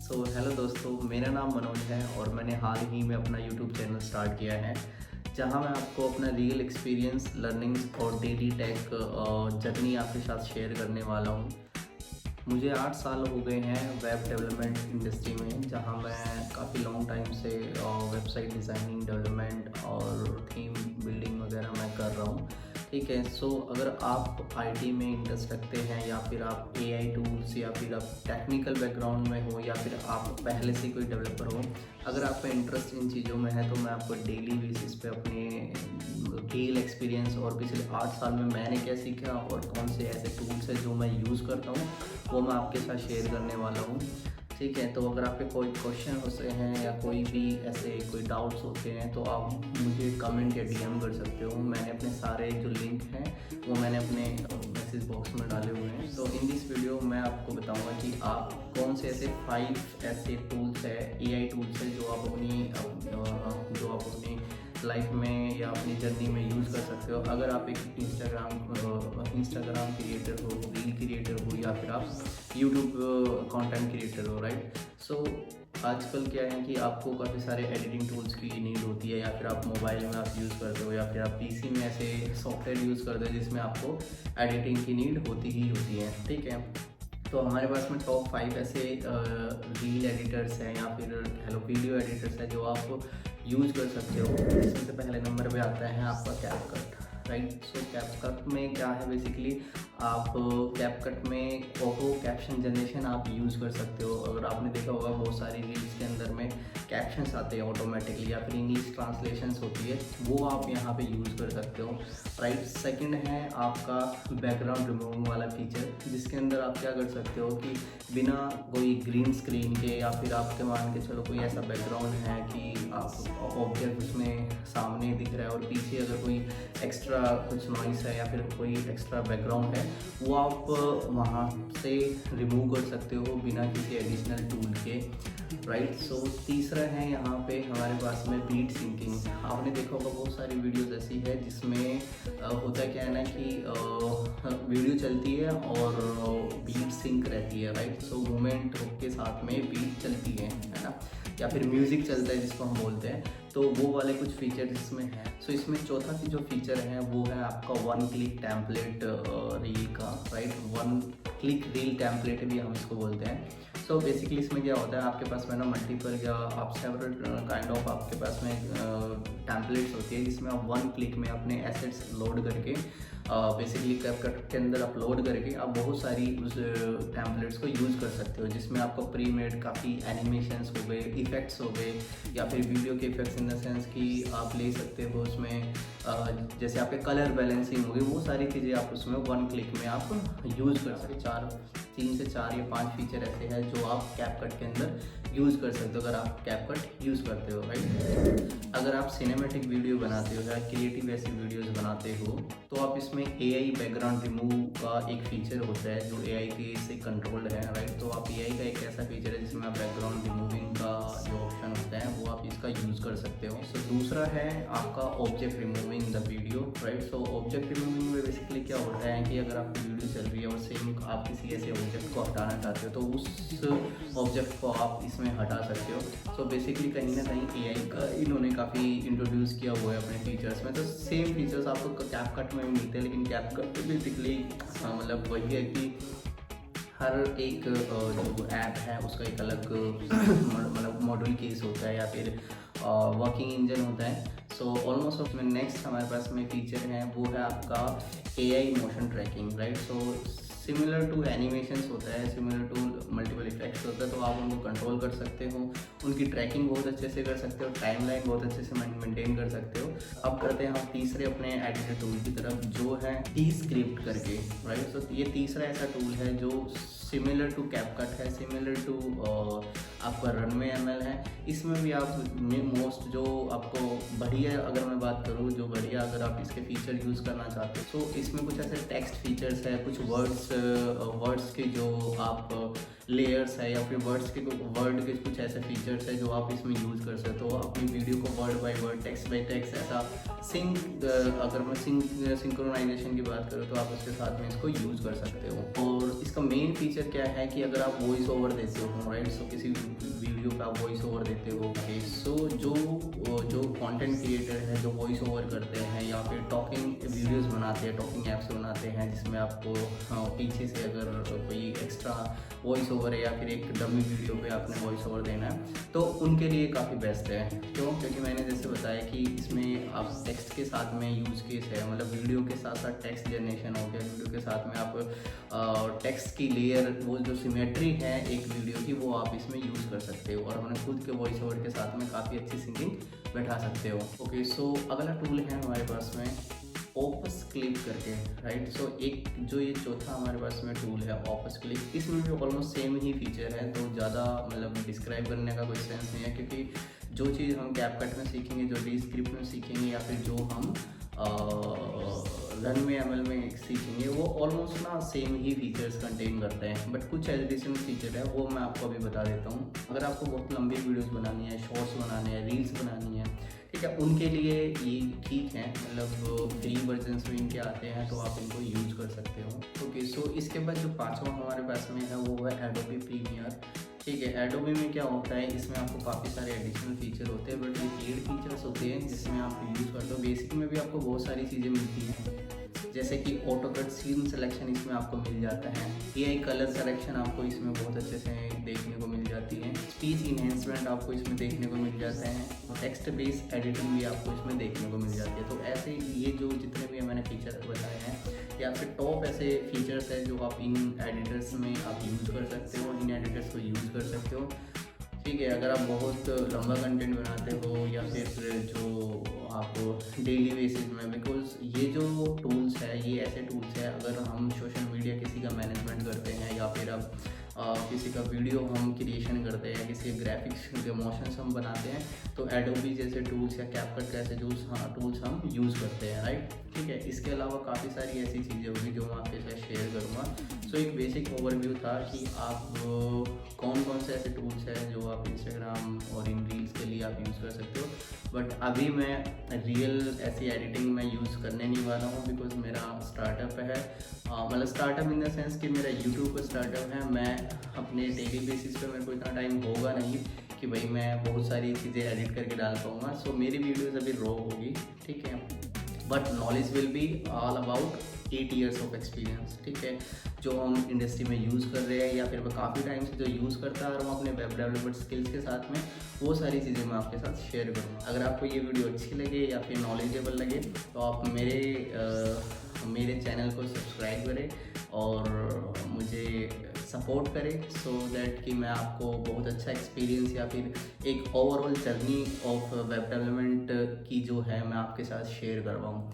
Hello दोस्तों, मेरा नाम मनोज है और मैंने हाल ही में अपना यूट्यूब चैनल स्टार्ट किया है, जहां मैं आपको अपना रियल एक्सपीरियंस, लर्निंग्स और डेली टेक जर्नी आपके साथ शेयर करने वाला हूं। मुझे 8 साल हो गए हैं वेब डेवलपमेंट इंडस्ट्री में, जहां मैं काफ़ी लॉन्ग टाइम से वेबसाइट डिज़ाइनिंग, डेवलपमेंट और थीम बिल्डिंग वगैरह मैं कर रहा हूं। ठीक है। अगर आप आईटी में इंटरेस्ट रखते हैं या फिर आप एआई टूल्स या फिर आप टेक्निकल बैकग्राउंड में हो या फिर आप पहले से कोई डेवलपर हो, अगर आपका इंटरेस्ट इन चीज़ों में है तो मैं आपको डेली बेसिस पे अपने रियल एक्सपीरियंस और पिछले 8 साल में मैंने क्या सीखा और कौन से ऐसे टूल्स हैं जो मैं यूज़ करता हूँ, वो मैं आपके साथ शेयर करने वाला हूँ। ठीक है। तो अगर आपके कोई क्वेश्चन होते हैं या कोई भी ऐसे कोई डाउट्स होते हैं तो आप मुझे कमेंट या डीएम कर सकते हो। मैंने अपने सारे जो लिंक हैं वो मैंने अपने मैसेज बॉक्स में डाले हुए हैं। तो इन दिस वीडियो मैं आपको बताऊंगा कि आप कौन से ऐसे 5 ऐसे टूल्स है, एआई टूल्स है जो आप अपनी लाइफ में या अपनी जर्नी में यूज़ कर सकते हो। अगर आप एक इंस्टाग्राम क्रिएटर हो, रील क्रिएटर हो या फिर आप यूट्यूब कंटेंट क्रिएटर हो, राइट। आजकल क्या है कि आपको काफ़ी सारे एडिटिंग टूल्स की नीड होती है, या फिर आप मोबाइल में आप यूज़ करते हो या फिर आप पीसी में ऐसे सॉफ्टवेयर यूज़ करते हो जिसमें आपको एडिटिंग की नीड होती ही होती है। ठीक है। तो हमारे पास में टॉप 5 ऐसे रील एडिटर्स हैं या फिर वीडियो एडिटर्स हैं जो आप यूज़ कर सकते हो। इसमें से पहले नंबर पे आता है आपका कैपकट, राइट। कैपकट में क्या है, बेसिकली आप कैपकट में ऑटो कैप्शन जनरेशन आप यूज़ कर सकते हो। अगर आपने देखा होगा बहुत सारी रील्स के अंदर में कैप्शंस आते हैं ऑटोमेटिकली या फिर इंग्लिश ट्रांसलेशंस होती है, वो आप यहाँ पे यूज़ कर सकते हो, राइट। सेकंड है आपका बैकग्राउंड रिमूविंग वाला फीचर, जिसके अंदर आप क्या कर सकते हो कि बिना कोई ग्रीन स्क्रीन के या फिर आपके मान के चलो कोई ऐसा बैकग्राउंड है कि आप ऑब्जेक्ट उसमें सामने दिख रहा है और पीछे अगर कोई एक्स्ट्रा कुछ नॉइस है या फिर कोई एक्स्ट्रा बैकग्राउंड है, वो आप वहाँ से रिमूव कर सकते हो बिना किसी एडिशनल टूल के, राइट। तीसरा है यहाँ पे हमारे पास में बीट सिंकिंग। आपने देखा होगा बहुत सारी वीडियोस ऐसी है जिसमें होता क्या है ना कि वीडियो चलती है और बीट सिंक रहती है, राइट। मूवमेंट के साथ में बीट चलती है ना, या फिर म्यूज़िक चलता है जिसको हम बोलते हैं, तो वो वाले कुछ फीचर इसमें हैं। इसमें चौथा जो फीचर है वो है आपका 1 क्लिक टेम्पलेट रील का, राइट। 1 क्लिक रील टेम्पलेट भी हम इसको बोलते हैं। बेसिकली इसमें क्या होता है, आपके पास में ना मल्टीपल या आप सेवरल काइंड ऑफ आपके पास में टेम्पलेट्स होती है जिसमें आप 1 क्लिक में अपने एसेट्स लोड करके बेसिकली कैपकट के अंदर अपलोड करके आप बहुत सारी उस टेम्पलेट्स को यूज़ कर सकते हो, जिसमें आपको प्री मेड काफ़ी एनिमेशंस हो गए, इफ़ेक्ट्स हो गए या फिर वीडियो के इफेक्ट्स इन द सेंस कि आप ले सकते हो उसमें जैसे आपके कलर बैलेंसिंग हो गई, वो सारी चीज़ें आप उसमें 1 क्लिक में आप यूज़ कर सकते। 3 से 4 या 5 फीचर ऐसे हैं जो आप कैपकट के अंदर यूज़ कर सकते हो अगर आप कैपकट यूज़ करते हो, राइट। अगर आप सिनेमैटिक वीडियो बनाते हो या क्रिएटिव ऐसी वीडियोस बनाते हो तो आप इसमें एआई बैकग्राउंड रिमूव का एक फीचर होता है जो एआई के से कंट्रोल्ड है, राइट। तो आप एआई का एक ऐसा फीचर है जिसमें आप बैकग्राउंड रिमूविंग का जो ऑप्शन होता है वो आप इसका यूज़ कर सकते हो। दूसरा है आपका object removing the video, right. Object removing में बेसिकली क्या होता है कि अगर आपकी वीडियो चल रही है और सेम आप किसी ऐसे ऑब्जेक्ट को हटाना चाहते हो तो उस ऑब्जेक्ट को आप इसमें हटा सकते हो। बेसिकली कहीं ना कहीं एआई का इन्होंने काफ़ी इंट्रोड्यूस किया हुआ है अपने फीचर्स में। तो सेम फीचर्स आपको कैपकट में भी मिलते हैं, लेकिन कैपकट बेसिकली मतलब वही है कि हर एक जो ऐप है उसका एक अलग मतलब मॉड्यूल केस होता है या फिर वर्किंग इंजन होता है। ऑलमोस्ट उसमें नेक्स्ट हमारे पास में फीचर है वो है आपका AI motion tracking, right. Similar to animations होता है, सिमिलर टू मल्टीपल इफेक्ट्स होता है, तो आप उनको कंट्रोल कर सकते हो, उनकी ट्रैकिंग बहुत अच्छे से कर सकते हो, टाइमलाइन बहुत अच्छे से मेंटेन कर सकते हो। अब करते हैं हम तीसरे अपने एडिटर टूल की तरफ जो है Descript करके, राइट। ये तीसरा ऐसा टूल है जो सिमिलर टू कैपकट है, सिमिलर टू आपका रनवे एमएल है। इसमें भी आप मोस्ट जो आपको बढ़िया, अगर मैं बात करूँ जो बढ़िया अगर आप इसके फीचर यूज़ करना चाहते हो तो इसमें कुछ ऐसे टेक्स्ट फीचर्स है, कुछ वर्ड्स के जो आप लेयर्स है या फिर वर्ड के कुछ ऐसे फीचर्स है जो आप इसमें यूज़ कर सकते हो। अपनी वीडियो को word by word, text bye text ऐसा अगर मैं सिंक्रोनाइजेशन की बात करूँ तो आप उसके साथ में इसको यूज़ कर सकते हो। और इसका मेन फीचर क्या है कि अगर आप वॉइस ओवर देते हो, राइट, किसी आप वॉइस ओवर देते हो। ओके, सो जो कंटेंट क्रिएटर है जो वॉइस ओवर करते हैं या फिर टॉकिंग वीडियोस बनाते हैं, टॉकिंग ऐप्स बनाते हैं जिसमें आपको पीछे से अगर कोई एक्स्ट्रा वॉइस ओवर है या फिर एक डमी वीडियो पे आपने वॉइस ओवर देना है, तो उनके लिए काफ़ी बेस्ट है। क्यों? क्योंकि मैंने जैसे बताया कि इसमें आप टेक्स्ट के साथ में यूज़ केस है, मतलब वीडियो के साथ साथ टेक्स्ट जनरेशन हो गया, वीडियो के साथ में आप टेक्स्ट की लेयर, वो जो सिमेट्री है एक वीडियो की, वो आप इसमें यूज़ कर सकते हो और अपने खुद के वॉइस ओवर के साथ में काफ़ी अच्छी सिंगिंग बैठा सकते हो। ओके, सो अगला टूल है हमारे पास में ऑपस क्लिप करके, राइट। सो एक जो ये चौथा हमारे पास में टूल है ऑपस क्लिप, इसमें भी ऑलमोस्ट सेम ही फीचर है, तो ज़्यादा मतलब डिस्क्राइब करने का कोई सेंस नहीं है, क्योंकि जो चीज़ हम कैपकट में सीखेंगे, जो डीस्क्रिप्ट में सीखेंगे या फिर जो हम रन में एमएल में सीखेंगे, वो ऑलमोस्ट ना सेम ही फीचर्स कंटेन करते हैं, बट कुछ एडिशनल फीचर है वो मैं आपको अभी बता देता हूँ। अगर आपको बहुत लंबी वीडियोस बनानी है, शॉर्ट्स बनाने हैं, रील्स बनानी है, ठीक है, उनके लिए ये ठीक है, मतलब फ्री वर्जन में इनके आते हैं तो आप इनको यूज़ कर सकते हो। ओके, सो इसके बाद जो पांचवा हमारे पास में है वो है एडोबी प्रीमियर। ठीक है, एडोबी में क्या होता है, इसमें आपको काफ़ी सारे एडिशनल फीचर होते हैं, बट ये पेड फीचर्स होते हैं जिसमें आप यूज़ करते हो। बेसिक में भी आपको बहुत सारी चीज़ें मिलती हैं, जैसे कि ऑटो कट सीन सिलेक्शन इसमें आपको मिल जाता है, एआई कलर सिलेक्शन आपको इसमें बहुत अच्छे से देखने को मिल जाती है, स्पीच इन्हेंसमेंट आपको इसमें देखने को मिल जाता है, टेक्स्ट बेस एडिटिंग भी आपको इसमें देखने को मिल जाती है। तो ऐसे ये जो जितने भी मैंने फीचर बताए हैं, या फिर टॉप ऐसे फीचर्स हैं जो आप इन एडिटर्स में आप यूज़ कर सकते हो, इन एडिटर्स को यूज़ कर सकते हो। ठीक है, अगर आप बहुत लंबा कंटेंट बनाते हो या फिर जो आप डेली बेसिस में, बिकॉज ये जो टूल्स है ये ऐसे टूल्स है, अगर हम सोशल मीडिया किसी का मैनेजमेंट करते हैं या फिर अब किसी का वीडियो हम क्रिएशन करते हैं, किसी ग्राफिक्स के मोशंस हम बनाते हैं, तो एडोबी जैसे टूल्स या कैपकट जैसे टूल्स हम यूज़ करते हैं, राइट। ठीक है, इसके अलावा काफ़ी सारी ऐसी चीज़ें होगी जो मैं आपके साथ शेयर करूँगा। सो एक बेसिक ओवरव्यू था कि आप कौन कौन से ऐसे टूल्स हैं जो आप इंस्टाग्राम और इन रील्स के लिए आप यूज़ कर सकते हो, बट अभी मैं रियल ऐसी एडिटिंग में यूज़ करने नहीं वाला हूँ, बिकॉज मेरा स्टार्टअप है, मतलब स्टार्टअप इन द सेंस कि मेरा यूट्यूब का स्टार्टअप है। मैं अपने डेली बेसिस पे मेरे को इतना टाइम होगा नहीं कि भाई मैं बहुत सारी चीज़ें एडिट करके डाल पाऊँगा। सो मेरी वीडियोज़ अभी रॉ होगी, ठीक है, but knowledge will be all about 8 years of experience. ठीक है, जो हम इंडस्ट्री में यूज़ कर रहे हैं या फिर मैं काफ़ी टाइम से जो यूज़ करता है और हम अपने वेब डेवलपमेंट स्किल्स के साथ में, वो सारी चीज़ें मैं आपके साथ शेयर करूँगा। अगर आपको ये वीडियो अच्छी लगे या फिर नॉलेजेबल लगे तो आप मेरे चैनल को सब्सक्राइब करें और मुझे सपोर्ट करें, सो दैट कि मैं आपको बहुत अच्छा एक्सपीरियंस या फिर एक overall journey of web development की जो है मैं आपके साथ शेयर कर पाऊँ।